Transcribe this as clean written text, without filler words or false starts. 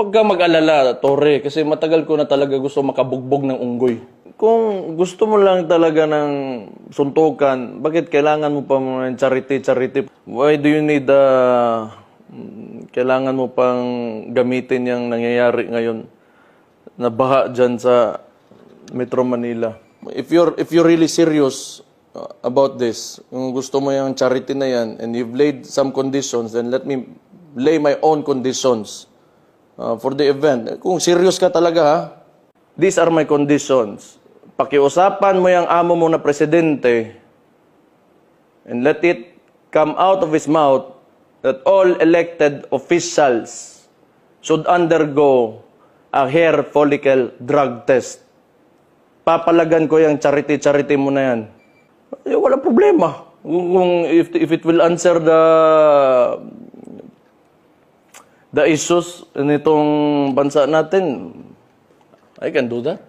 Huwag ka mag-alala, Torre, kasi matagal ko na talaga gusto makabugbog ng unggoy. Kung gusto mo lang talaga ng suntukan, bakit kailangan mo pa ng charity? Why do you need kailangan mo pang gamitin yung nangyayari ngayon na baha dyan sa Metro Manila? If you're really serious about this, kung gusto mo yung charity na yan, and you've laid some conditions, then let me lay my own conditions for the event. Kung serious ka talaga, ha? These are my conditions. Pakiusapan mo yung amo mo na presidente and let it come out of his mouth that all elected officials should undergo a hair follicle drug test. Papalagan ko yung charity mo na yan. Wala problema. If it will answer the issues nitong bansa natin, I can do that.